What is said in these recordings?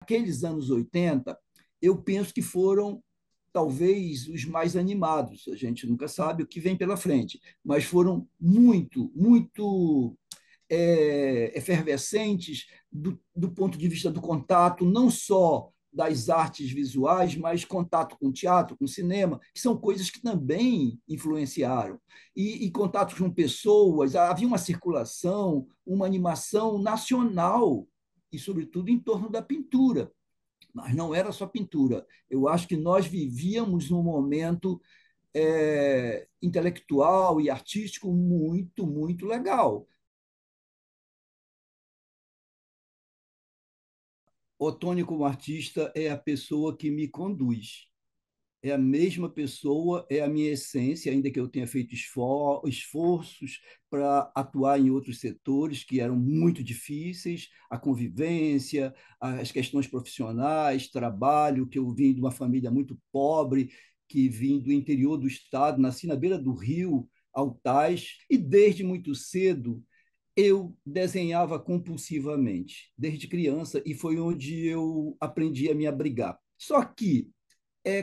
Aqueles anos 80, eu penso que foram talvez os mais animados. A gente nunca sabe o que vem pela frente, mas foram muito efervescentes do ponto de vista do contato, não só das artes visuais, mas contato com teatro, com cinema, que são coisas que também influenciaram. E contato com pessoas, havia uma circulação, uma animação nacional, e, sobretudo, em torno da pintura. Mas não era só pintura. Eu acho que nós vivíamos num momento intelectual e artístico muito legal. Otônio, como artista, é a pessoa que me conduz. É a mesma pessoa, é a minha essência, ainda que eu tenha feito esforços para atuar em outros setores que eram muito difíceis, a convivência, as questões profissionais, trabalho, que eu vim de uma família muito pobre, que vim do interior do estado, nasci na beira do rio Altais, e desde muito cedo eu desenhava compulsivamente, desde criança, e foi onde eu aprendi a me abrigar. Só que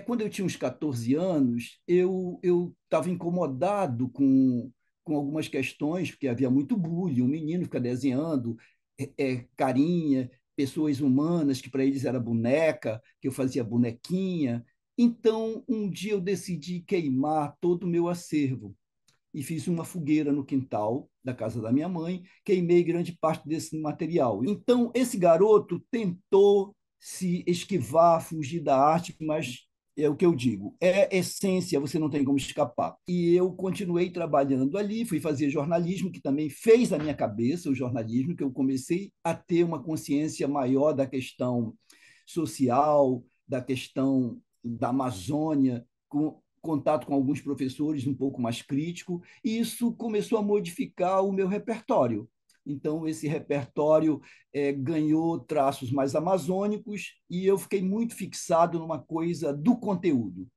quando eu tinha uns 14 anos, eu estava incomodado com algumas questões, porque havia muito bullying, um menino fica desenhando carinha, pessoas humanas, que para eles era boneca, que eu fazia bonequinha. Então, um dia eu decidi queimar todo o meu acervo e fiz uma fogueira no quintal da casa da minha mãe, queimei grande parte desse material. Então, esse garoto tentou se esquivar, fugir da arte, mas é o que eu digo, é essência, você não tem como escapar. E eu continuei trabalhando ali, fui fazer jornalismo, que também fez a minha cabeça o jornalismo, que eu comecei a ter uma consciência maior da questão social, da questão da Amazônia, com contato com alguns professores um pouco mais crítico, e isso começou a modificar o meu repertório. Então, esse repertório ganhou traços mais amazônicos e eu fiquei muito fixado numa coisa do conteúdo,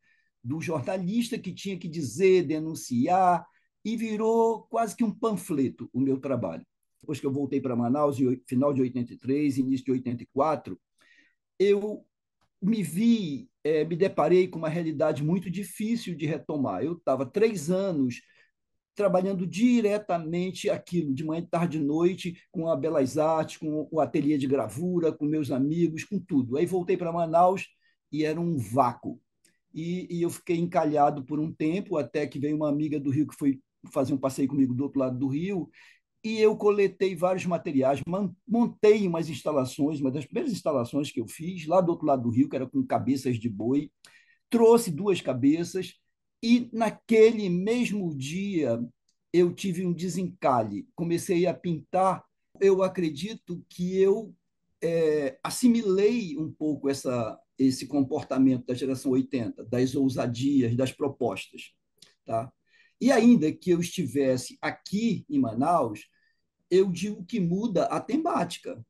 do jornalista que tinha que dizer, denunciar, e virou quase que um panfleto o meu trabalho. Depois que eu voltei para Manaus, em final de 83, início de 84, eu me deparei com uma realidade muito difícil de retomar. Eu estava 3 anos trabalhando diretamente aquilo, de manhã, tarde e noite, com a Belas Artes, com o ateliê de gravura, com meus amigos, com tudo. Aí voltei para Manaus e era um vácuo. E eu fiquei encalhado por um tempo, até que veio uma amiga do Rio que foi fazer um passeio comigo do outro lado do Rio, e eu coletei vários materiais, montei umas instalações, uma das primeiras instalações que eu fiz, lá do outro lado do rio, que era com cabeças de boi, trouxe 2 cabeças, e naquele mesmo dia eu tive um desencalhe, comecei a pintar. Eu acredito que eu assimilei um pouco esse comportamento da geração 80, das ousadias, das propostas. Tá? E ainda que eu estivesse aqui em Manaus, eu digo que muda a temática,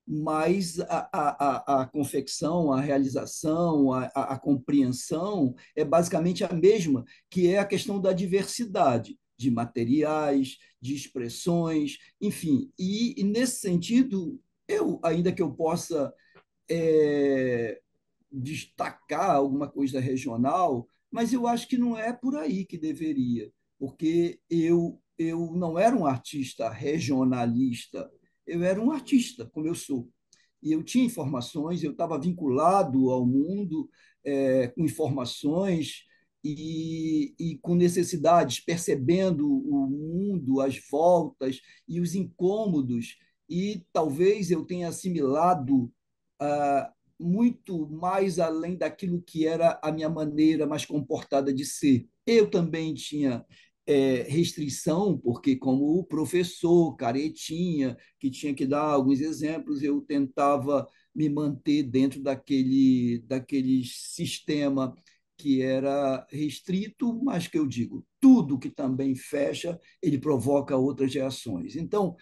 mas a confecção, a realização, a compreensão é basicamente a mesma, que é a questão da diversidade de materiais, de expressões, enfim. E nesse sentido, ainda que eu possa é, destacar alguma coisa regional, mas eu acho que não é por aí que deveria, porque eu não era um artista regionalista, eu era um artista, como eu sou. E eu tinha informações, eu estava vinculado ao mundo com informações e com necessidades, percebendo o mundo, as voltas e os incômodos, e talvez eu tenha assimilado muito mais além daquilo que era a minha maneira mais comportada de ser. Eu também tinha restrição, porque como o professor caretinha, que tinha que dar alguns exemplos, eu tentava me manter dentro daquele sistema que era restrito, mas que eu digo, tudo que também fecha, ele provoca outras reações. Então,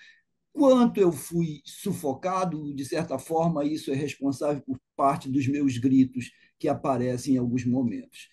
quanto eu fui sufocado, de certa forma, isso é responsável por parte dos meus gritos que aparecem em alguns momentos.